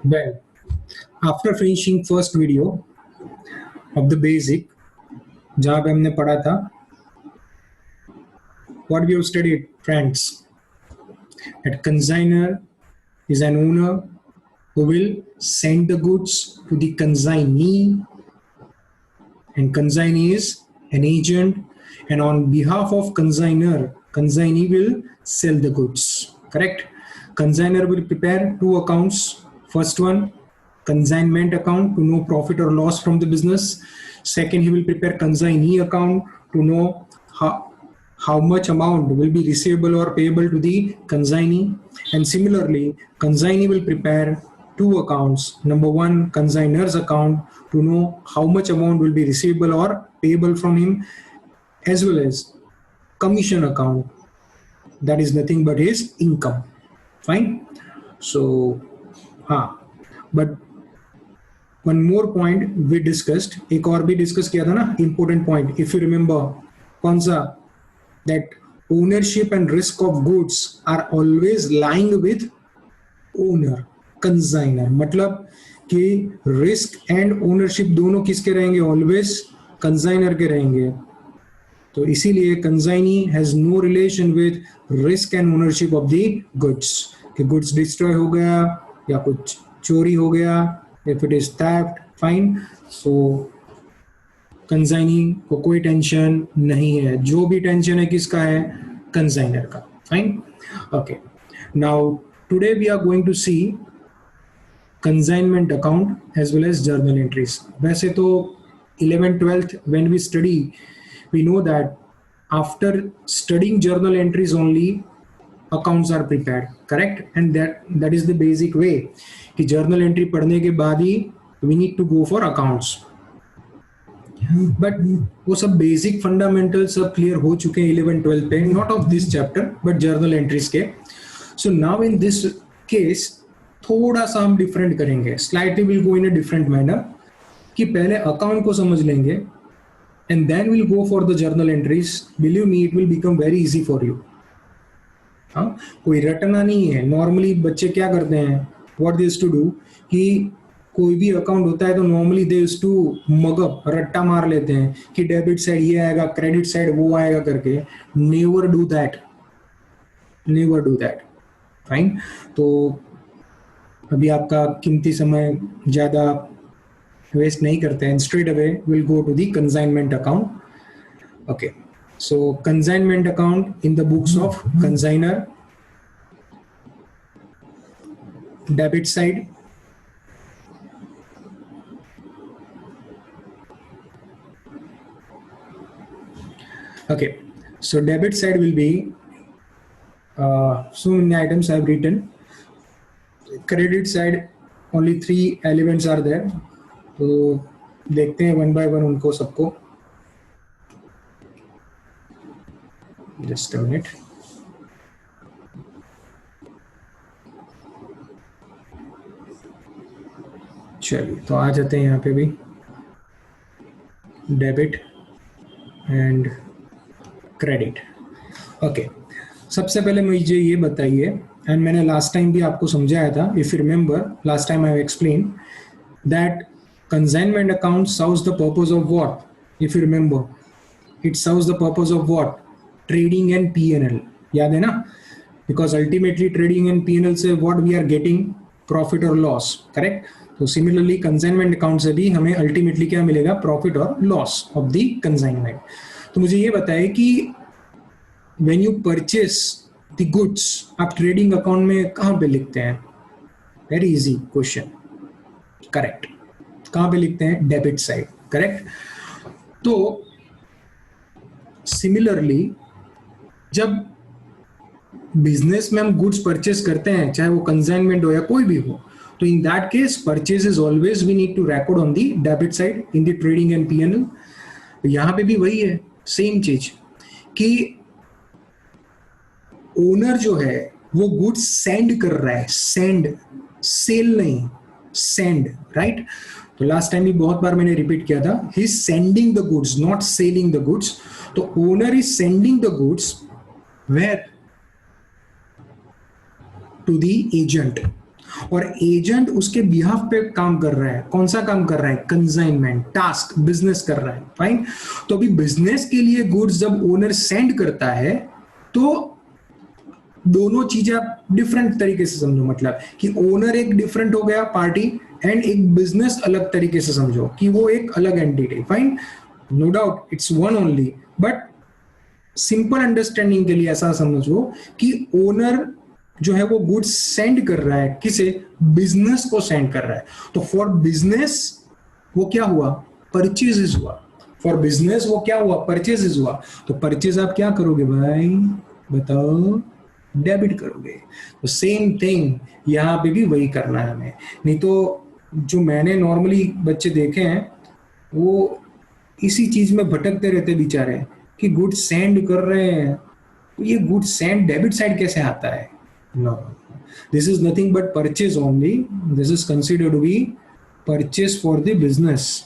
Well, after finishing first video of the basic, जहाँ पे हमने पढ़ा था, what we have studied, friends, that consignor is an owner who will send the goods to the consignee, and consignee is an agent, and on behalf of consignor, consignee will sell the goods. Correct? Consignor will prepare two accounts. First one, consignment account to know profit or loss from the business. Second, he will prepare consignee account to know how much amount will be receivable or payable to the consignee. And similarly, consignee will prepare two accounts. Number one, consignor's account to know how much amount will be receivable or payable from him, as well as commission account, that is nothing but his income. Fine. So but one more point we discussed, एक और भी discuss किया था ना, important point, if you remember, कौन सा, that ownership and risk of goods are always lying with owner, consignor. मतलब कि risk and ownership दोनों किसके रहेंगे, always consignor के रहेंगे. तो इसीलिए consignee has no relation with risk and ownership of the goods. कि goods destroy हो गया या कुछ चोरी हो गया, if it is theft, fine. So consignee को कोई टेंशन नहीं है, जो भी टेंशन है किसका है, कंसाइनर का. Fine. Okay, now today we are going to see consignment account as well as journal entries. वैसे तो 11th 12th when we study we know that after studying journal entries only accounts are prepared. Correct? And that is the basic way कि journal entry पढ़ने के बाद ही we need to go for accounts. But वो सब basic fundamental सब clear हो चुके हैं 11th 12th पे, not of this chapter but journal entries के. So now in this case थोड़ा सा हम डिफरेंट करेंगे, slightly will go in a different manner, कि पहले अकाउंट को समझ लेंगे and then will go for the journal entries. Believe me, it will become very easy for you. हाँ, कोई रटना नहीं है. नॉर्मली बच्चे क्या करते हैं, what they used to do, कि कोई भी अकाउंट होता है तो normally they used to mug up, रट्टा मार लेते हैं कि डेबिट साइड ये आएगा, क्रेडिट साइड वो आएगा करके. Never do that, never do that. Fine. तो अभी आपका कीमती समय ज्यादा वेस्ट नहीं करते हैं. Straight away will go to the consignment account. Okay, so consignment account in the books of consignor, debit side, okay, so debit side will be so many items I have written. Credit side only 3 elements are there. तो देखते हैं one by one उनको सबको. Just a minute. चलिए, तो आ जाते हैं यहाँ पे भी डेबिट एंड क्रेडिट. ओके, सबसे पहले मुझे ये बताइए, एंड मैंने लास्ट टाइम भी आपको समझाया था, if you remember last time I have explain that consignment account serves the purpose of what. If you remember, it serves the purpose of what, trading and P&L. याद है ना? Because ultimately trading and P&L से what we are getting, profit और loss. Correct? तो similarly consignment account से भी हमें ultimately क्या मिलेगा, प्रॉफिट और लॉस ऑफ द कंसाइनमेंट. तो मुझे ये बताए कि when you purchase the goods, आप ट्रेडिंग अकाउंट में कहां पे लिखते हैं? Very easy question. करेक्ट. कहां पे लिखते हैं? Debit side. करेक्ट. तो सिमिलरली जब बिजनेस में हम गुड्स परचेस करते हैं, चाहे वो कंसाइनमेंट हो या कोई भी हो, तो in that case purchase is always we need to record on the debit side in the trading and P&L. यहां पे भी वही है, सेम चीज, कि ओनर जो है वो गुड्स सेंड कर रहा है, सेंड, सेल नहीं, सेंड. राइट? तो लास्ट टाइम भी बहुत बार मैंने रिपीट किया था, he is sending the goods, not selling the goods. तो owner is sending the goods where, to the agent, और एजेंट उसके बिहाफ पे काम कर रहा है। कौन सा काम कर रहा है? कंसाइनमेंट टास्क, बिजनेस कर रहा है। फाइन। तो अभी बिजनेस के लिए गुड्स जब ओनर सेंड करता है तो दोनों चीजें आप डिफरेंट तरीके से समझो, मतलब कि ओनर एक डिफरेंट हो गया पार्टी, एंड एक बिजनेस अलग तरीके से समझो कि वो एक अलग entity. Fine, no doubt it's one only, but simple understanding के लिए ऐसा समझो कि ओनर जो है वो गुड्स सेंड कर रहा है, किसे? बिजनेस को सेंड कर रहा है। तो फॉर बिजनेस वो क्या हुआ? परचेजेस हुआ। फॉर बिजनेस वो क्या हुआ? परचेजेस हुआ। तो परचेज आप क्या करोगे भाई, बताओ? डेबिट करोगे। तो सेम थिंग यहाँ पे भी वही करना है हमें। नहीं तो जो मैंने नॉर्मली बच्चे देखे हैं वो इसी चीज में भटकते रहते बेचारे, कि गुड सेंड कर रहे हैं, तो ये गुड सेंड डेबिट साइड कैसे आता है? No, this is nothing but purchase only. This is considered to be purchase for the business,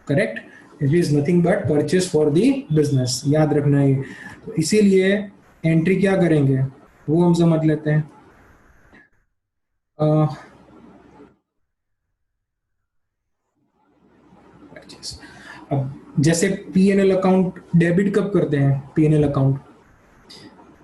correct? It is nothing but purchase for the business, याद रखना है। तो इसीलिए एंट्री क्या करेंगे वो हम समझ लेते हैं। अब जैसे पीएनएल अकाउंट डेबिट कब करते हैं? पीएनएल अकाउंट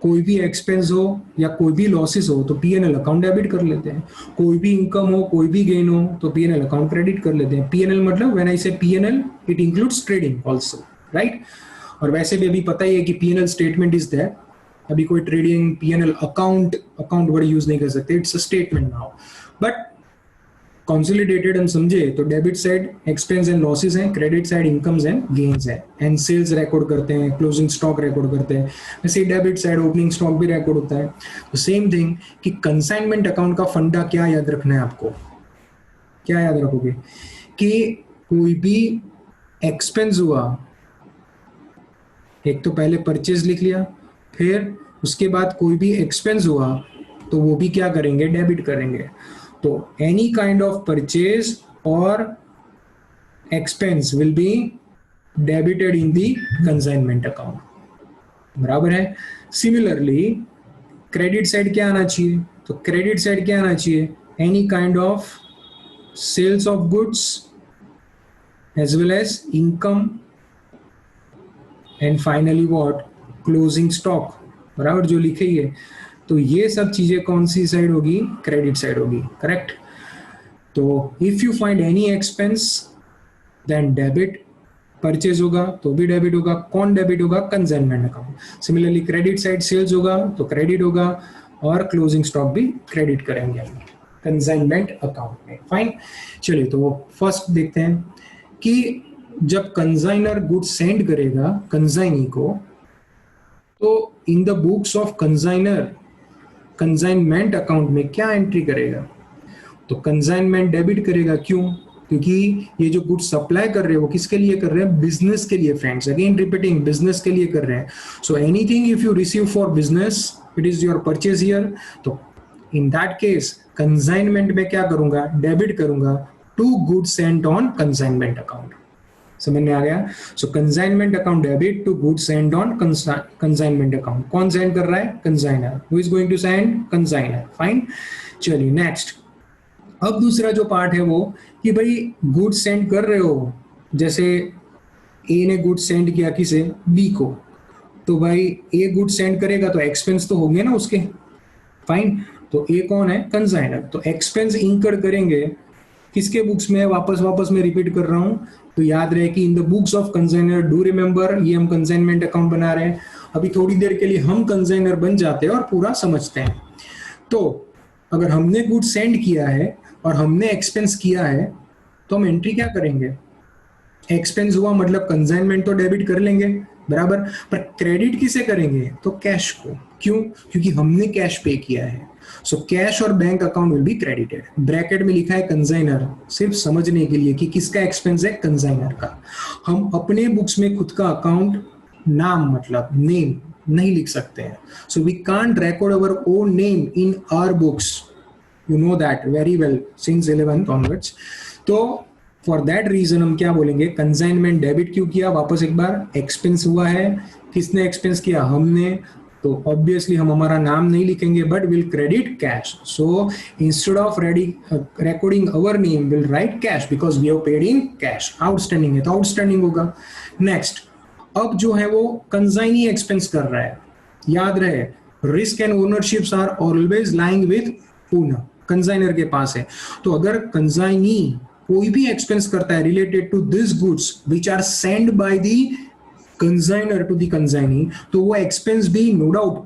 कोई भी एक्सपेंस हो या कोई भी लॉसेस हो तो पीएनएल अकाउंट डेबिट कर लेते हैं। कोई भी इनकम हो, कोई भी गेन हो तो पीएनएल अकाउंट क्रेडिट कर लेते हैं। पीएनएल मतलब व्हेन आई से PNL it includes trading also, right? और वैसे भी अभी पता ही है कि पीएनएल स्टेटमेंट इज दैट, अभी कोई trading PNL account word use नहीं कर सकते, it's a statement now. But consolidated हम समझे तो debit side expense and losses हैं, credit side incomes and gains है, एंड सेल्स रिकॉर्ड करते हैं, क्लोजिंग स्टॉक रिकॉर्ड करते हैं। वैसे डेबिट साइड ओपनिंग स्टॉक भी रिकॉर्ड होता है। तो सेम थिंग कि कंसाइनमेंट अकाउंट का फंडा क्या याद रखना है आपको? क्या याद रखोगे? कि कोई भी एक्सपेंस हुआ, एक तो पहले परचेज लिख लिया, फिर उसके बाद कोई भी एक्सपेंस हुआ तो वो भी क्या करेंगे? डेबिट करेंगे। तो एनी काइंड ऑफ परचेज और expense will be debited in the consignment account, बराबर है? सिमिलरली क्रेडिट साइड क्या आना चाहिए? तो क्रेडिट साइड क्या आना चाहिए? Any kind of sales of goods as well as income and finally what? Closing stock, बराबर जो लिखे ही है। तो ये सब चीजें कौन सी साइड होगी? क्रेडिट साइड होगी, करेक्ट? तो if you find any expense then debit, purchase होगा तो भी डेबिट होगा। कौन डेबिट होगा? Consignment account. Similarly credit side sales होगा तो क्रेडिट होगा, और क्लोजिंग स्टॉक भी क्रेडिट करेंगे कंसाइनमेंट अकाउंट में। फाइन, चलिए तो फर्स्ट देखते हैं कि जब कंसाइनर गुड सेंड करेगा कंसाइनी को, तो in the books of consignor consignment account में क्या एंट्री करेगा? तो कंसाइनमेंट डेबिट करेगा। क्यों? क्योंकि ये जो गुड्स सप्लाई कर रहे हैं वो किसके लिए कर रहे हैं? बिजनेस के लिए फ्रेंड्स, अगेन रिपीटिंग, बिजनेस के लिए कर रहे हैं। So anything if you receive for business it is your purchase here. तो इन दैट केस कंसाइनमेंट में क्या करूंगा? डेबिट करूंगा to goods sent on consignment account. समझ में आ गया? So consignment account debit to goods send on consignment account. कौन सेंड कर रहा है? Consignor. Who is going to send? Consignor. Fine, चलिए नेक्स्ट। अब दूसरा जो पार्ट है वो कि भाई गुड्स सेंड कर रहे हो, जैसे ए ने गुड्स सेंड किया किसे? बी को। तो भाई ए गुड्स सेंड करेगा तो एक्सपेंस तो होंगे ना उसके। फाइन, तो ए कौन है? कंसाइनर। तो एक्सपेंस इंकर करेंगे किसके बुक्स में? वापस मैं रिपीट कर रहा हूं, तो याद रहे कि in the books of consignor. Do remember, ये हम कंसाइनमेंट अकाउंट बना रहे हैं। अभी थोड़ी देर के लिए हम कंसाइनर बन जाते हैं और पूरा समझते हैं। तो अगर हमने गुड सेंड किया है और हमने एक्सपेंस किया है तो हम एंट्री क्या करेंगे? एक्सपेंस हुआ मतलब कंसाइनमेंट तो डेबिट कर लेंगे, बराबर। पर क्रेडिट किसे करेंगे? तो कैश को। क्यों? क्योंकि हमने कैश पे किया है। सो कैश और bank account will be credited. Bracket में लिखा है कंसाइनर, सिर्फ समझने के लिए कि किसका एक्सपेंस है? कंसाइनर का। हम अपने बुक्स में खुद का अकाउंट नाम मतलब नेम नहीं लिख सकते हैं। So we can't record our own name in our books, you know that very well since 11th onwards. तो फॉर दैट रीजन हम क्या बोलेंगे? कंसाइनमेंट डेबिट क्यों किया? वापस एक बार, एक्सपेंस हुआ है। किसने एक्सपेंस किया? हमने। तो ऑब्वियसली हम हमारा नाम नहीं लिखेंगे but will credit cash. So instead of recording our name will write cash because we have paid in cash. Outstanding है तो आउटस्टैंडिंग होगा. नेक्स्ट, अब जो है वो कंसाइनी एक्सपेंस कर रहा है. याद रहे, risk and ownerships are always lying with owner. Consignor के पास है. तो अगर कंसाइनी कोई भी एक्सपेंस करता है related to this goods which are send by the consignor to the consignee, तो वो एक्सपेंस भी नो डाउट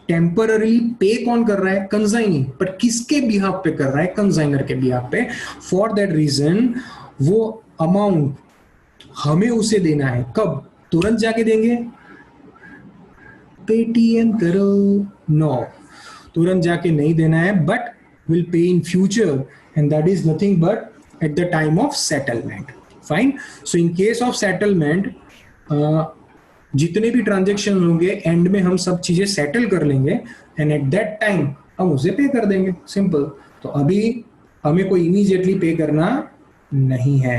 टेम्पररी पे कौन कर रहा है? कंसाइनी. पर किसके बिहाफ पे कर रहा है? कंसाइनर के बिहाफ पे. फॉर दैट रीजन वो अमाउंट हमें उसे देना है. कब? तुरंत जाके देंगे? पेटीएम करो. नो, तुरंत जाके नहीं देना है but will pay in future and that is nothing but at the time of settlement. Fine. So in case of settlement जितने भी ट्रांजेक्शन होंगे एंड में हम सब चीजें सेटल कर लेंगे एंड एट दैट टाइम हम उसे पे कर देंगे. सिंपल. तो अभी हमें कोई इमीडिएटली पे करना नहीं है.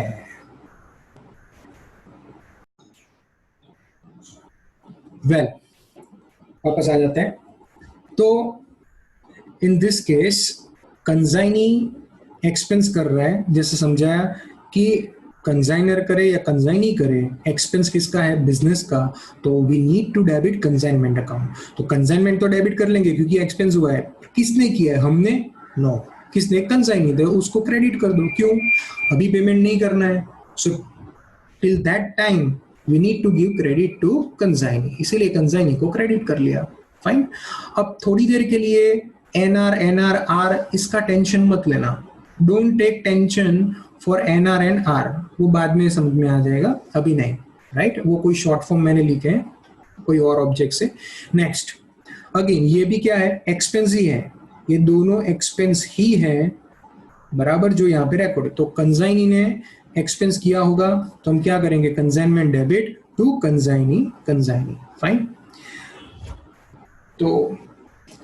वेल, वापस आ जाते हैं. तो इन दिस केस कंसाइनी एक्सपेंस कर रहा है. जैसे समझाया कि कंसाइनर करे या कंसाइनी करे, एक्सपेंस किसका है? बिजनेस का. तो we need to debit consignment account. तो कंसाइनमेंट तो डेबिट कर लेंगे क्योंकि एक्सपेंस हुआ है. किसने किया है? हमने? नो. किसने? कंसाइनी. तो उसको क्रेडिट कर दो. क्यों? अभी पेमेंट नहीं करना है. So till that time we need to give credit to consignee. इसीलिए कंसाइनी को क्रेडिट कर लिया. फाइन. अब थोड़ी देर के लिए एनआर एनआर आर इसका टेंशन मत लेना. Don't take tension for NR and R. वो बाद में समझ में आ जाएगा, अभी नहीं. राइट. वो कोई शॉर्ट फॉर्म मैंने लिखे हैं कोई और ऑब्जेक्ट से. नेक्स्ट, अगेन ये भी क्या है? एक्सपेंस ही है. ये दोनों एक्सपेंस ही है बराबर जो यहाँ पे रिकॉर्ड. तो कंसाइनी ने एक्सपेंस किया होगा तो हम क्या करेंगे? Consignment debit to consignee. Consignee. Fine. तो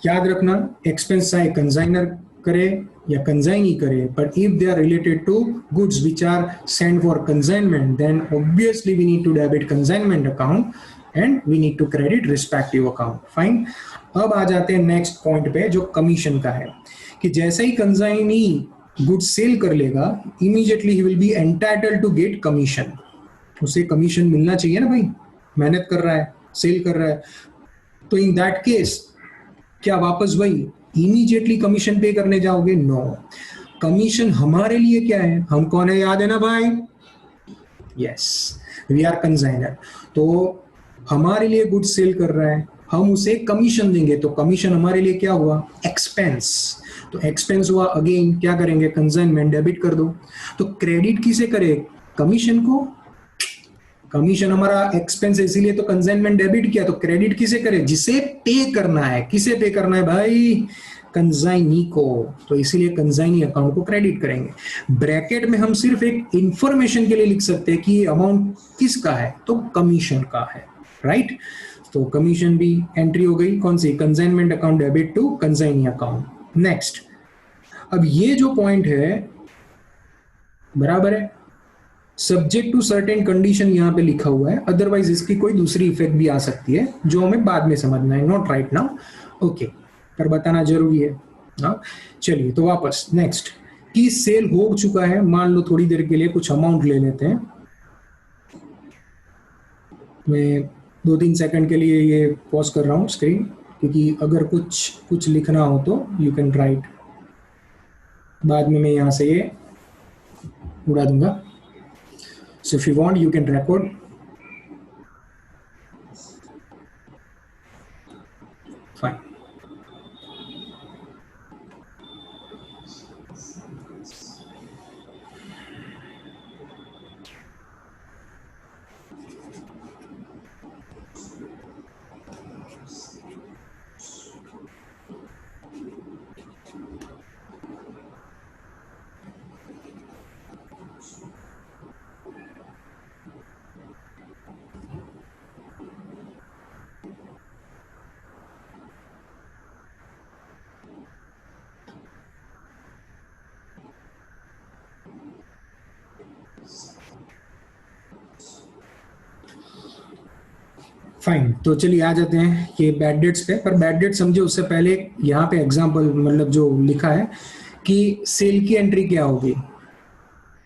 याद रखना, एक्सपेंस चाहे कंसाइनर करे या कंसाइनी करे, but if they are related to goods which are send for consignment then obviously we need to debit consignment account and we need to credit respective account. Fine. अब आ जाते हैं next point पे जो commission का है. कि जैसे ही कंसाइनी गुड सेल कर लेगा इमीडिएटली ही will be entitled to get commission. उसे कमीशन मिलना चाहिए ना भाई, मेहनत कर रहा है, सेल कर रहा है. तो इन दैट केस क्या वापस वही इमीडिएटली कमीशन पे करने जाओगे? नो. कमीशन हमारे लिए क्या है? हम कौन है? याद है ना भाई? Yes, we are consignor. तो हमारे लिए गुड सेल कर रहा है, हम उसे कमीशन देंगे. तो कमीशन हमारे लिए क्या हुआ? एक्सपेंस. तो एक्सपेंस हुआ. अगेन क्या करेंगे? कंसाइनमेंट डेबिट कर दो. तो क्रेडिट किसे करे? कमीशन को. कमीशन हमारा एक्सपेंस है इसीलिए तो कंसाइनमेंट डेबिट किया. तो क्रेडिट किसे करे? जिसे पे करना है. किसे पे करना है भाई? कंसाइनी को. तो इसीलिए कंसाइनी अकाउंट को क्रेडिट करेंगे. ब्रैकेट में हम सिर्फ एक इंफॉर्मेशन के लिए लिख सकते हैं कि अमाउंट किसका है, तो कमीशन का है. राइट. तो कमीशन भी एंट्री हो गई. कौन सी? Consignment account debit to consignee account. Next, अब ये जो पॉइंट है बराबर है, सब्जेक्ट टू सर्टेन कंडीशन यहां पे लिखा हुआ है. अदरवाइज इसकी कोई दूसरी इफेक्ट भी आ सकती है जो हमें बाद में समझना है, नॉट राइट नाउ. ओके, पर बताना जरूरी है. हाँ, चलिए तो वापस नेक्स्ट की सेल हो चुका है. मान लो थोड़ी देर के लिए कुछ अमाउंट ले लेते हैं. मैं 2-3 सेकंड के लिए ये पॉज कर रहा हूँ स्क्रीन, क्योंकि अगर कुछ लिखना हो तो यू कैन राइट. बाद में मैं यहाँ से ये उड़ा दूंगा. So if you want, you can record. Fine. Fine, तो चलिए आ जाते हैं ये बैड डेट्स पे। पर बैड डेट समझे उससे पहले यहाँ पे एग्जांपल मतलब जो लिखा है कि सेल की एंट्री क्या होगी,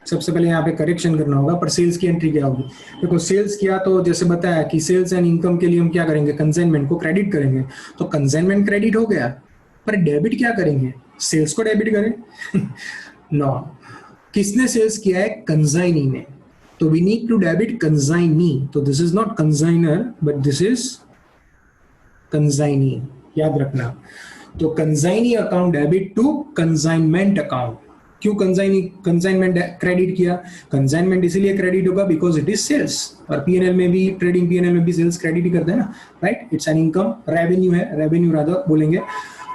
सबसे पहले यहाँ पे करेक्शन करना होगा। पर सेल्स की एंट्री क्या होगी? देखो सेल्स किया तो जैसे बताया कि सेल्स एंड इनकम के लिए हम क्या करेंगे, कंसाइनमेंट को क्रेडिट करेंगे। तो कंसाइनमेंट क्रेडिट हो गया, पर डेबिट क्या करेंगे? सेल्स को डेबिट करें? नो, किसने सेल्स किया है? कंसाइनी ने। तो we need to debit consignee. तो this is not consignor but this is consignee, याद रखना। तो consignee account debit to consignment account. क्यों कंसाइनमेंट क्रेडिट किया? कंसाइनमेंट इसीलिए क्रेडिट होगा बिकॉज इट इज सेल्स, और पीएनएल में भी, ट्रेडिंग पीएनएल में भी सेल्स क्रेडिट ही करते हैं ना, right? It's an income, revenue है, रेवेन्यू रादर बोलेंगे।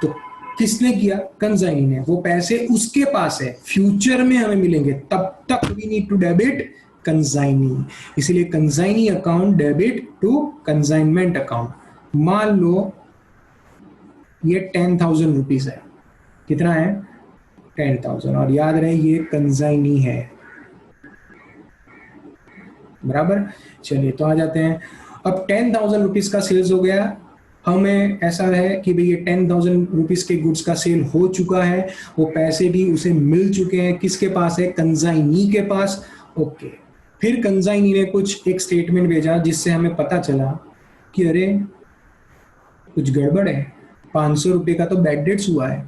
तो किसने किया? कंसाइनी ने। वो पैसे उसके पास है, फ्यूचर में हमें मिलेंगे, तब तक we need to debit consignee. इसीलिए consignee account debit to consignment account. मान लो ये 10,000 रुपीज है। कितना है? 10,000। और याद रहे ये कंसाइनी है, बराबर। चलिए तो आ जाते हैं। अब 10,000 रुपीज का सेल्स हो गया। हमें ऐसा है कि भाई ये 10,000 रुपीज के गुड्स का सेल हो चुका है, वो पैसे भी उसे मिल चुके हैं। किसके पास है? कंसाइनी के पास। ओके, फिर कंसाइनी ने कुछ एक स्टेटमेंट भेजा जिससे हमें पता चला कि अरे कुछ गड़बड़ है। 500 रुपए का तो बैड डेट्स हुआ है।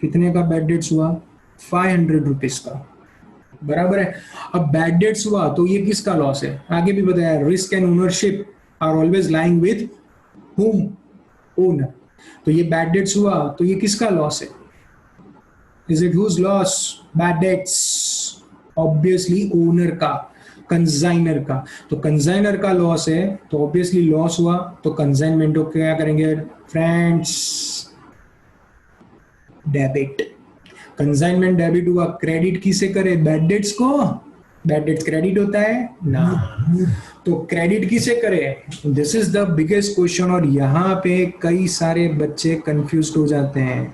कितने का बैड डेट्स हुआ? 500 रुपीज का, बराबर है। अब बैड डेट्स हुआ तो ये किसका लॉस है? आगे भी बताया, risk and ownership are always lying with whom? Owner. तो ये बैड डेट्स हुआ तो ये किसका लॉस है? Is it whose loss? Bad debts obviously owner का, कंसाइनर का। तो कंसाइनर का लॉस है तो ऑब्वियसली लॉस हुआ। तो कंसाइनमेंट को क्या करेंगे फ्रेंड्स? डेबिट। कंसाइनमेंट डेबिट हुआ, क्रेडिट किसे करे? बैड डेट्स को। बैड डेट्स क्रेडिट होता है ना, तो क्रेडिट किसे करे? This is the biggest question. और यहाँ पे कई सारे बच्चे कंफ्यूज हो जाते हैं,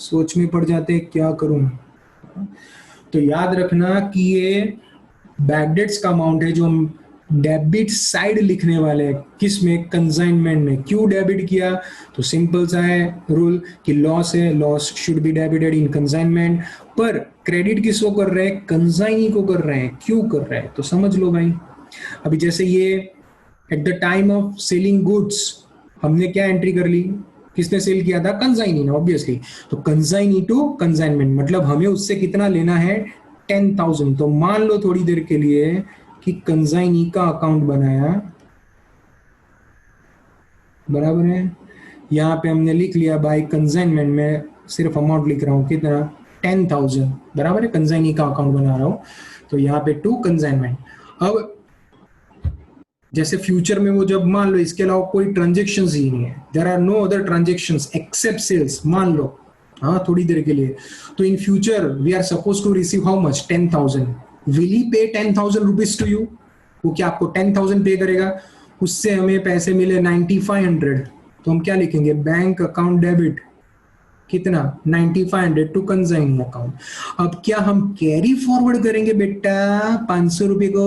सोच में पड़ जाते हैं क्या करूं। तो याद रखना कि ये बैड डेट्स का अमाउंट है जो हम डेबिट साइड लिखने वाले हैं। किस में? कंसाइनमेंट में। क्यों डेबिट किया? तो सिंपल सा है रूल कि लॉस है, loss should be debited in consignment. पर क्रेडिट किसको कर रहे हैं? कंसाइनी को कर रहे हैं। क्यों कर रहे हैं? तो समझ लो भाई। अभी जैसे ये at the time of selling goods हमने क्या एंट्री कर ली? किसने सेल किया था? कंसाइनी ने, ऑब्वियसली। तो कंसाइनी टू कंसाइनमेंट मतलब हमें उससे कितना लेना है? 10,000। तो मान लो थोड़ी देर के लिए कि कंसाइनी का अकाउंट बनाया, बराबर है। यहाँ पे हमने लिख लिया बाय कंसाइनमेंट में, सिर्फ अमाउंट लिख रहा हूँ, कितना? 10,000, बराबर है। कंसाइनी का अकाउंट बना रहा हूँ तो यहाँ पे टू कंसाइनमेंट। अब जैसे फ्यूचर में वो जब मान लो इसके अलावा कोई ट्रांजेक्शन्स ही नहीं है, there are no other transactions except sales, मान लो, हाँ थोड़ी देर के लिए, तो in future we are suppose to receive how much? 10,000। Will he pay 10,000 rupees to you? वो क्या आपको 10,000 पे करेगा? उससे हमें पैसे मिले 9,500, तो हम क्या लिखेंगे? बैंक अकाउंट डेबिट कितना? 9,500 टू कंसाइनी अकाउंट। अब क्या हम कैरी फॉरवर्ड करेंगे बेटा 500 रुपए को?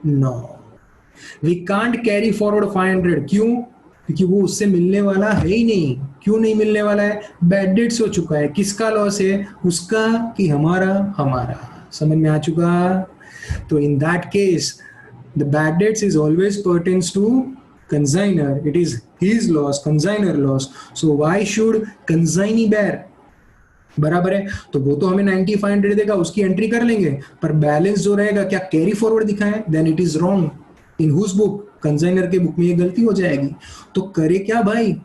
No, we can't carry forward 500। क्यों? क्योंकि वो उससे मिलने वाला है ही नहीं। क्यों नहीं मिलने वाला है? बैड डेट्स हो चुका है। किसका लॉस है? उसका कि हमारा? हमारा। समझ में आ चुका? तो in that case the bad debts is always pertains to consignor. It is his loss, consignor loss. So why should consignee bear? बराबर है। तो वो तो हमें 9,500 देगा, उसकी एंट्री कर लेंगे, पर बैलेंस जो रहेगा क्या कैरी फॉरवर्ड दिखा है? Then it is wrong in whose book? Consignor के बुक में ये गलती हो जाएगी। तो करे क्या भाई?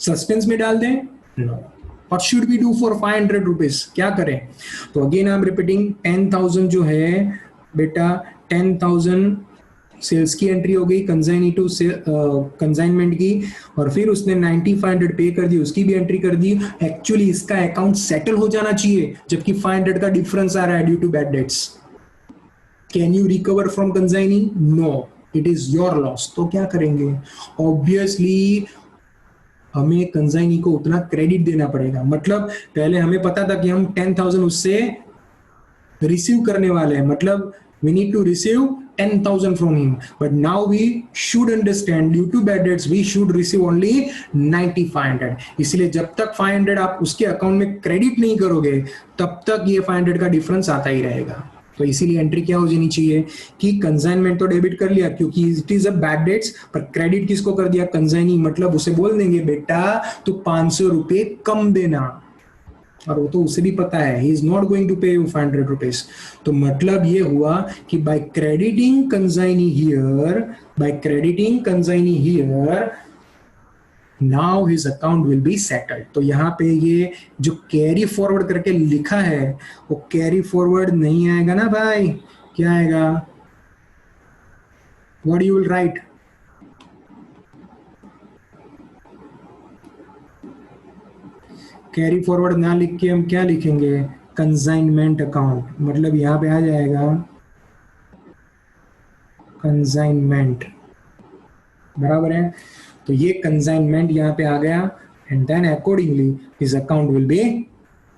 सस्पेंस में डाल दें? No. What should we do for 500 rupees? क्या करें? तो अगेन आई एम रिपीटिंग, 10,000 जो है बेटा, 10,000 सेल्स की एंट्री हो गई, कंसाइनी टू कंसाइनमेंट की, और फिर उसने 9,500 पे कर दी, उसकी भी एंट्री कर दी। एक्चुअली इसका अकाउंट सेटल हो जाना चाहिए, जबकि 500 का डिफरेंस आ रहा है due to bad debts. Can you recover from consignee? No, it is your loss. तो क्या करेंगे? ऑब्वियसली हमें कंसाइनी को उतना क्रेडिट देना पड़ेगा। मतलब पहले हमें पता था कि हम 10,000 उससे रिसीव करने वाले हैं, मतलब we need to receive 10,000 from him, but now we should understand due to bad debts we should receive only 9,500. इसलिए जब तक 500 आप उसके अकाउंट में क्रेडिट नहीं करोगे तब तक ये 500 का डिफरेंस आता ही रहेगा. तो इसीलिए एंट्री क्या हो जानी चाहिए कि कंसाइनमेंट तो डेबिट कर लिया क्योंकि it is a bad debts, पर क्रेडिट किसको कर दिया? कंसाइनी. मतलब उसे बोल देंगे बेटा तू 500 रुपए कम देना, और वो तो उसे भी पता है he is not going to pay you 500 rupees. तो मतलब ये हुआ कि by crediting consignee here now his account will be settled. तो यहाँ पे ये जो कैरी फॉरवर्ड करके लिखा है वो कैरी फॉरवर्ड नहीं आएगा ना भाई. क्या आएगा? What you will write? Carry forward ना लिख के हम क्या लिखेंगे? Consignment account. मतलब यहां पे आ जाएगा कंसाइनमेंट. बराबर है. तो ये कंसाइनमेंट यहां पे आ गया and then accordingly his account will be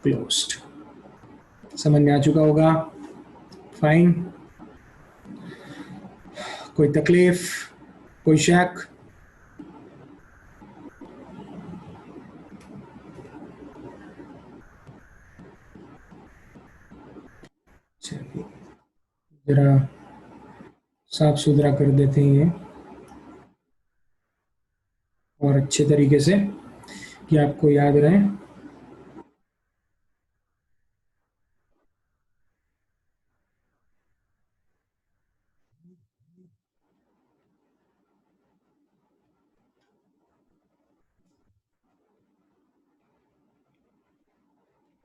closed. समझ में आ चुका होगा? फाइन. कोई तकलीफ, कोई शक? जरा साफ सुथरा कर देते हैं ये और अच्छे तरीके से कि आपको याद रहे.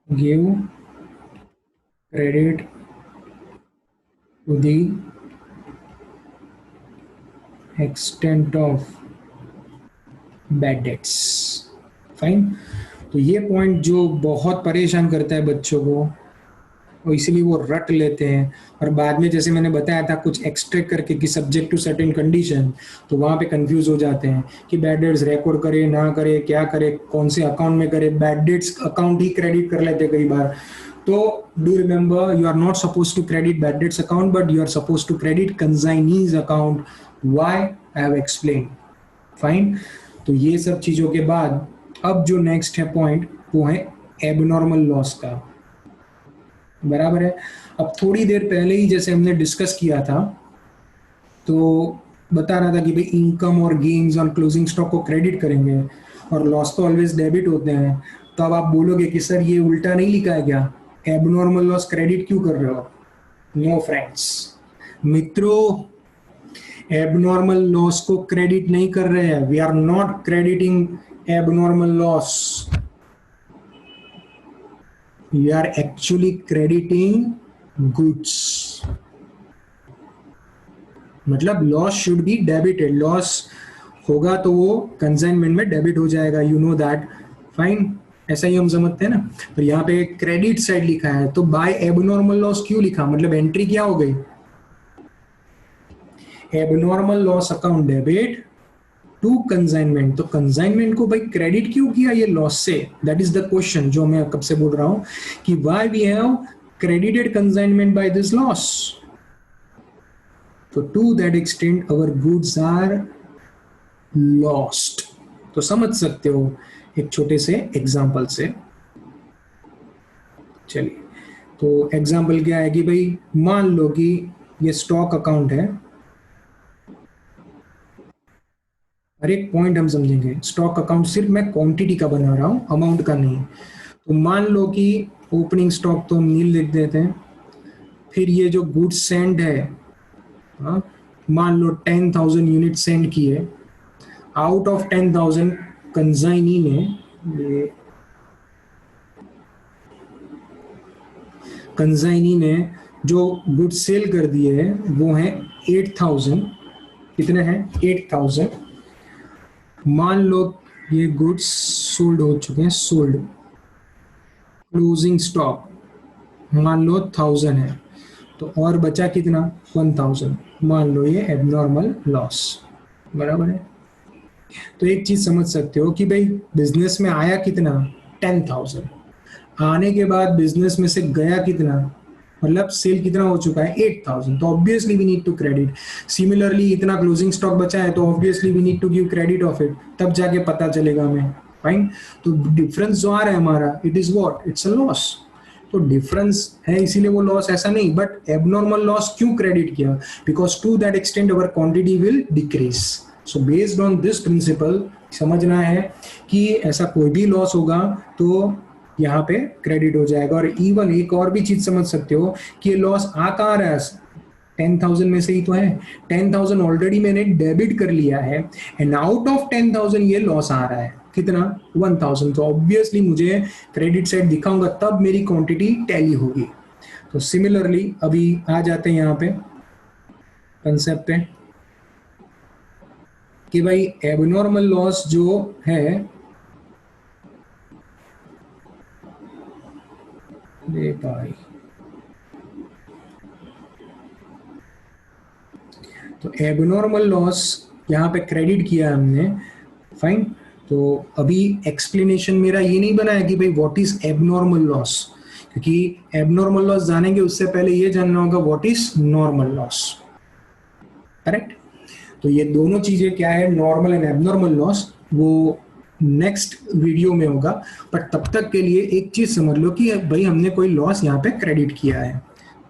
Give credit to the extent of bad debts. Fine. तो ये पॉइंट जो बहुत परेशान करता है बच्चों को और इसलिए वो रट लेते हैं और बाद में जैसे मैंने बताया था कुछ एक्सट्रैक्ट करके कि सब्जेक्ट टू सर्टेन कंडीशन, तो वहां पे कंफ्यूज हो जाते हैं कि बैड डेट्स रिकॉर्ड करे ना करे, क्या करे, कौन से अकाउंट में करे. बैड डेट्स अकाउंट ही क्रेडिट कर लेते कई बार. तो do remember you are not supposed to credit bad debts account but you are supposed to credit consignees account. Why? I have explained. Fine. तो ये सब चीजों के बाद अब जो नेक्स्ट है पॉइंट वो है एबनॉर्मल लॉस का. बराबर है. अब थोड़ी देर पहले ही जैसे हमने डिस्कस किया था तो बता रहा था कि भाई इनकम और गेन्स ऑन क्लोजिंग स्टॉक को क्रेडिट करेंगे और लॉस तो ऑलवेज डेबिट होते हैं. तो अब आप बोलोगे कि सर ये उल्टा नहीं लिखा है क्या? एबनॉर्मल लॉस क्रेडिट क्यों कर रहे हो? नो फ्रेंड्स, मित्रों, एबनॉर्मल लॉस को क्रेडिट नहीं कर रहे हैं. We are not crediting abnormal loss. We are actually crediting goods. मतलब loss should be debited. Loss होगा तो वो कंसाइनमेंट में डेबिट हो जाएगा. You know that. फाइन. ऐसा ही हम समझते हैं ना. तो यहाँ पे क्रेडिट साइड लिखा है तो बाय एबनॉर्मल लॉस क्यों लिखा? मतलब एंट्री क्या हो गई? Abnormal loss account debit to consignment. तो कंसाइनमेंट को भाई क्रेडिट क्यों किया ये लॉस से? दैट इज द क्वेश्चन जो मैं कब से बोल रहा हूं कि why we have credited consignment by this loss. तो to that extent our goods are lost. तो समझ सकते हो एक छोटे से एग्जाम्पल से. चलिए, तो एग्जाम्पल क्या है कि भाई मान लो कि ये स्टॉक अकाउंट है. हर एक पॉइंट हम समझेंगे. स्टॉक अकाउंट सिर्फ मैं क्वांटिटी का बना रहा हूं, अमाउंट का नहीं. तो मान लो कि ओपनिंग स्टॉक तो हम नील लिख देते हैं. फिर ये जो गुड्स सेंड है, मान लो 10,000 यूनिट सेंड किए. आउट ऑफ 10,000 कंसाइनी ने जो गुड्स सेल कर दिए हैं वो है 8,000. कितने हैं? 8,000. मान लो ये गुड्स सोल्ड हो चुके हैं. सोल्ड. क्लोजिंग स्टॉक मान लो 1,000 है तो और बचा कितना? 1,000. मान लो ये एबनॉर्मल लॉस. बराबर है. तो एक चीज समझ सकते हो कि भाई बिजनेस में आया कितना? 10,000. आने के बाद बिजनेस में से गया कितना? मतलब सेल कितना हो चुका है 8,000, तो obviously we need to credit. Similarly इतना क्लोजिंग स्टॉक बचा है तो obviously we need to give credit of it, तब जाके पता चलेगा हमें. फाइन. तो डिफरेंस जो आ रहा है हमारा, it is what, it's a loss. तो डिफरेंस है इसीलिए वो लॉस, ऐसा नहीं. बट एबनॉर्मल लॉस क्यों क्रेडिट किया? Because to that extent our quantity will decrease. So based on this principle समझना है कि ऐसा कोई भी लॉस होगा तो यहाँ पे क्रेडिट हो जाएगा. और इवन एक और भी चीज समझ सकते हो कि ये लॉस आ कहाँ रहा है, 10,000 में से ही तो है. 10,000 ऑलरेडी मैंने डेबिट कर लिया है एंड आउट ऑफ 10,000 ये लॉस आ रहा है कितना, 1,000. तो ऑब्वियसली मुझे क्रेडिट साइड दिखाऊंगा तब मेरी क्वांटिटी टैली होगी. तो सिमिलरली अभी आ जाते हैं यहाँ पे कंसेप्ट पे कि भाई एबनॉर्मल लॉस जो है, भाई तो एबनॉर्मल लॉस यहाँ पे क्रेडिट किया हमने. फाइन. तो अभी एक्सप्लेनेशन मेरा ये नहीं बना है कि भाई व्हाट इज एबनॉर्मल लॉस, क्योंकि एबनॉर्मल लॉस जानेंगे उससे पहले ये जानना होगा what is normal loss. Correct. तो ये दोनों चीजें क्या है, नॉर्मल एंड एबनॉर्मल लॉस, वो नेक्स्ट वीडियो में होगा. बट तब तक के लिए एक चीज समझ लो कि भाई हमने कोई लॉस यहाँ पे क्रेडिट किया है,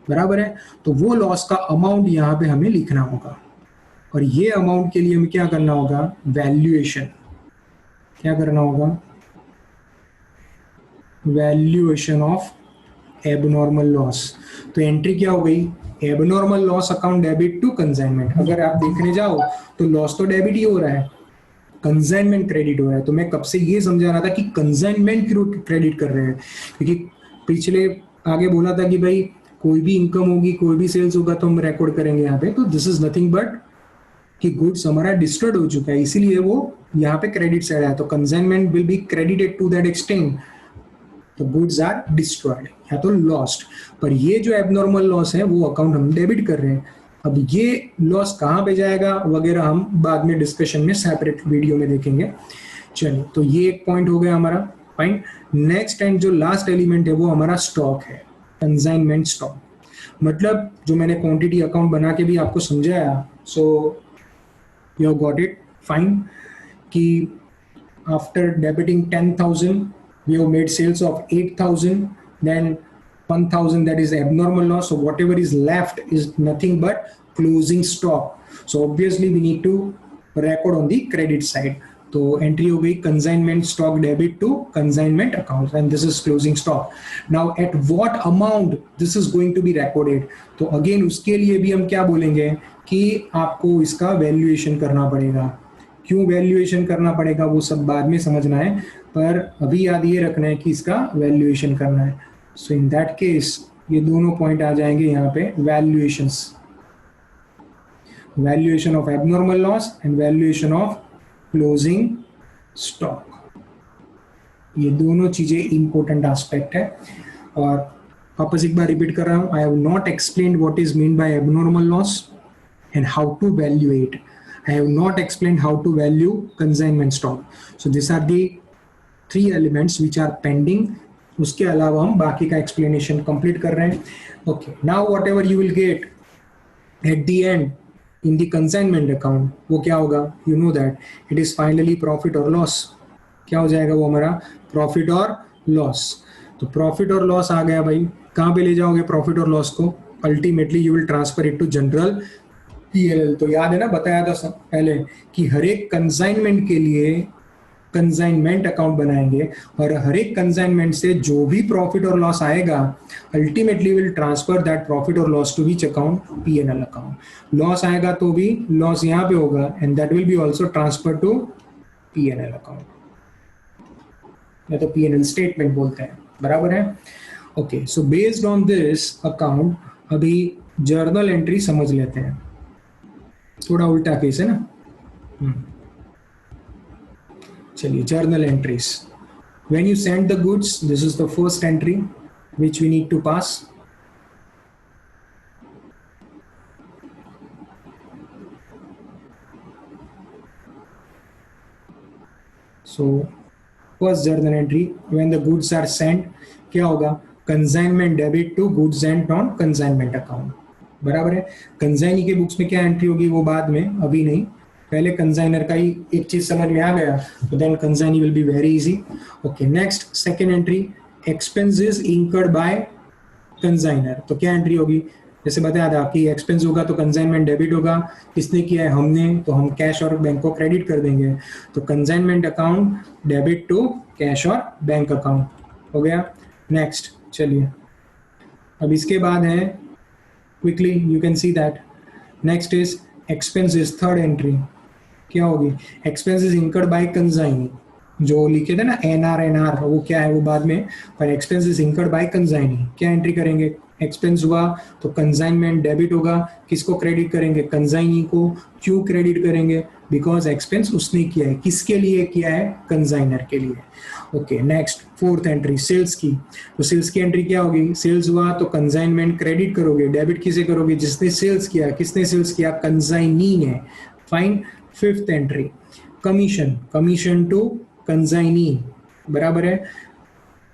बराबर है. तो वो लॉस का अमाउंट यहाँ पे हमें लिखना होगा. और ये अमाउंट के लिए हमें क्या करना होगा, वैल्यूएशन. क्या करना होगा, वैल्यूएशन ऑफ एबनॉर्मल लॉस. तो एंट्री क्या हो गई, abnormal loss account debit to consignment. अगर आप देखने जाओ तो लॉस तो डेबिट ही हो रहा है, कंसाइनमेंट क्रेडिट हो रहा है. तो मैं कब से ये समझा रहा था कि कंसाइनमेंट क्रेडिट कर रहे हैं, क्योंकि पिछले आगे बोला था कि भाई कोई भी इनकम होगी, कोई भी सेल्स होगा तो हम रिकॉर्ड करेंगे यहाँ पे. तो दिस इज नथिंग बट कि गुड्स हमारा डिस्ट्रॉयड हो चुका है, इसीलिए वो यहाँ पे क्रेडिट साइड आया. तो consignment will be credited to that extent. तो गुड्स आर डिस्ट्रॉयड या तो लॉस्ट. पर ये जो एबनॉर्मल लॉस है वो अकाउंट हम डेबिट कर रहे हैं. अब ये लॉस कहाँ पे जाएगा वगैरह हम बाद में डिस्कशन में सेपरेट वीडियो में देखेंगे. चलिए, तो ये एक पॉइंट हो गया हमारा. फाइन. नेक्स्ट एंड जो लास्ट एलिमेंट है वो हमारा स्टॉक है, कंसाइनमेंट स्टॉक. मतलब जो मैंने क्वांटिटी अकाउंट बना के भी आपको समझाया, सो you have got it. Fine. कि after debiting 10,000 we have made sales of 8,000, then 1,000 that is abnormal loss. So whatever is left is nothing but closing stock. So obviously we need to record on the credit side. तो entry हो गई consignment stock debit to consignment account and this is closing stock. Now at what amount this is going to be recorded. तो again उसके लिए भी हम क्या बोलेंगे कि आपको इसका वैल्यूएशन करना पड़ेगा. क्यों वैल्यूएशन करना पड़ेगा वो सब बाद में समझना है, पर अभी याद ये रखना है कि इसका वैल्यूएशन करना है. सो इन दैट केस ये दोनों पॉइंट आ जाएंगे यहाँ पे, valuations, valuation of abnormal loss and valuation of closing stock. ये दोनों चीजें इंपॉर्टेंट एस्पेक्ट है. और वापस एक बार रिपीट कर रहा हूं, I have not explained what is mean by abnormal loss and how to value it. I have not explained how to value consignment stock. So these are the 3 elements which are pending. उसके अलावा हम बाकी का explanation complete कर रहे हैं. Okay, now whatever you will get at the end in the consignment account, वो क्या होगा, you know that it is finally profit or loss. क्या हो जाएगा वो हमारा profit और loss. तो profit और loss आ गया भाई. कहाँ पे ले जाओगे profit और loss को? Ultimately you will transfer it to general PNL. तो याद है ना, बताया था पहले कि हर एक कंसाइनमेंट के लिए कंसाइनमेंट अकाउंट बनाएंगे और हर एक कंसाइनमेंट से जो भी प्रॉफिट और लॉस आएगा ultimately will transfer that profit और loss to which account, PNL account. Loss आएगा तो भी लॉस यहाँ पे होगा and that will be also transfer to PNL account, या तो पीएनएल स्टेटमेंट बोलते हैं, बराबर है. Okay, so based on this account अभी जर्नल एंट्री समझ लेते हैं. थोड़ा उल्टा केस है ना. चलिए, journal entries. When you send the goods, this is the first entry which we need to pass. So first journal entry, when the goods are sent, क्या होगा, consignment debit to goods and non consignment account, बराबर है। Consignee के books में क्या entry होगी वो बाद में, अभी नहीं, पहले कंसाइनर का ही एक चीज समझ में आ गया तो then consignee will be very easy. Okay, next second entry, expenses incurred by consignor. तो क्या एंट्री होगी, जैसे बताया था कि एक्सपेंस होगा तो कंसाइनमेंट डेबिट होगा, किसने किया है, हमने, तो हम कैश और बैंक को क्रेडिट कर देंगे, तो consignment account debit to cash और बैंक अकाउंट हो गया। नेक्स्ट चलिए, अब इसके बाद है quickly you can see that next is expenses, third entry क्या होगी, एक्सपेंसेस इंकर्ड बाय कंसाइनी, जो लिखे थे ना एनआर वो क्या है वो बाद में, पर एक्सपेंसेस इंकर्ड बाय कंसाइनी क्या एंट्री करेंगे, एक्सपेंस हुआ तो कंसाइनमेंट डेबिट होगा, किसको क्रेडिट करेंगे, कंसाइनी को। क्यों क्रेडिट करेंगे, बिकॉज एक्सपेंस उसने किया है, किसके लिए किया है, कंसाइनर के लिए। Okay, next fourth entry sales की, तो सेल्स की एंट्री क्या होगी, सेल्स हुआ तो कंसाइनमेंट क्रेडिट करोगे, डेबिट किसे करोगे, जिसने सेल्स किया, किसने सेल्स किया, कंसाइनी ने, fine. Fifth entry commission, commission to consignee, बराबर है,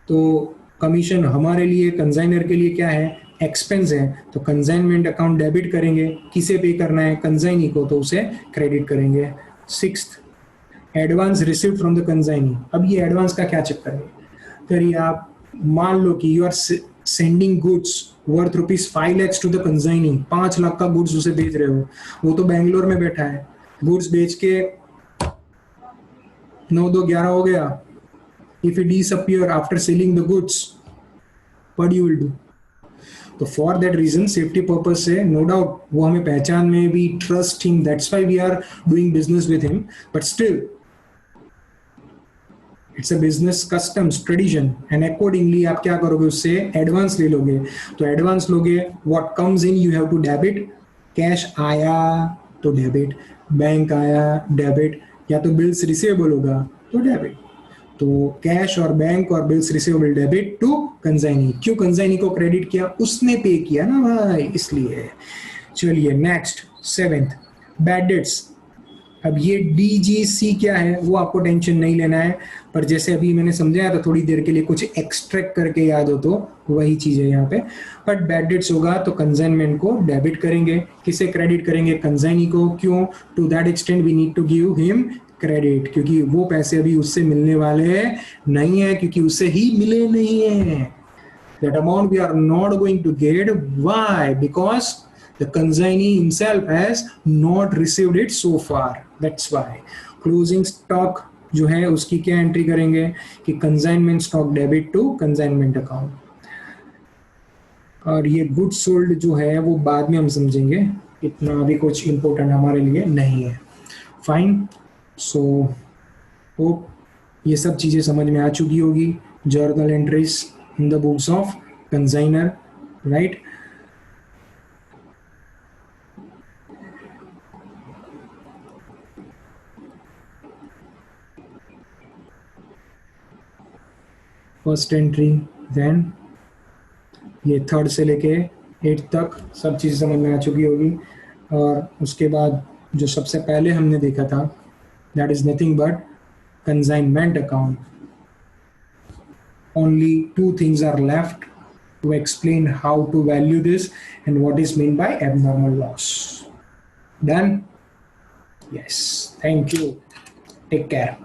तो कमीशन हमारे लिए कंसाइनर के लिए क्या है, एक्सपेंस है, तो कंसाइनमेंट अकाउंट डेबिट करेंगे, किसे पे करना है, कंसाइनी को, तो उसे क्रेडिट करेंगे। Sixth, advance received from the consignee. अब ये एडवांस का क्या चक्कर है, करिए आप मान लो कि you are sending goods worth ₹5 lakhs to the consignee, 5 lakh का गुड्स उसे भेज रहे हो, वो तो बैंगलोर में बैठा है, गुड्स बेच के 9 2 11 हो गया, if he disappear after selling the goods, what you will do? तो for that reason safety purpose से नो डाउट वो हमें पहचान में भी trust him, that's why we are doing business with him, but still it's a business customs tradition and accordingly आप क्या करोगे, उससे एडवांस ले लोगे, तो एडवांस लोगे, what comes in you have to debit, cash आया तो डेबिट, बैंक आया डेबिट, या तो बिल्स रिसीवेबल होगा तो डेबिट, तो कैश और बैंक और bills receivable debit to consignee. क्यों कंसाइनी को क्रेडिट किया, उसने पे किया ना भाई, इसलिए। चलिए नेक्स्ट सेवेंथ, बैड डेट्स। अब ये डीजीसी क्या है वो आपको टेंशन नहीं लेना है, पर जैसे अभी मैंने समझाया था थोड़ी देर के लिए, कुछ एक्सट्रैक्ट करके याद हो तो वही चीज है यहाँ पे। बट बैड डेट्स होगा तो कंसाइनमेंट को डेबिट करेंगे, किसे क्रेडिट करेंगे, कंसाइनी को। क्यों, to that extent we need to give him credit, क्योंकि वो पैसे अभी उससे मिलने वाले नहीं है, क्योंकि उससे ही मिले नहीं है। That amount we are not going to get, why, because the consignee himself has not received it so far, that's why। closing stock जो है उसकी क्या एंट्री करेंगे कि consignment stock debit to consignment account, और ये गुड सोल्ड जो है वो बाद में हम समझेंगे, इतना भी कुछ इंपॉर्टेंट हमारे लिए नहीं है, फाइन। सो होप ये सब चीज़ें समझ में आ चुकी होगी, journal entries in the books of consignor, right. First entry, then ये थर्ड से लेके 8 तक सब चीज़ समझ में आ चुकी होगी, और उसके बाद जो सबसे पहले हमने देखा था that is nothing but consignment account. Only 2 things are left to explain how to value this and what is meant by abnormal loss. Done? Yes. Thank you. Take care.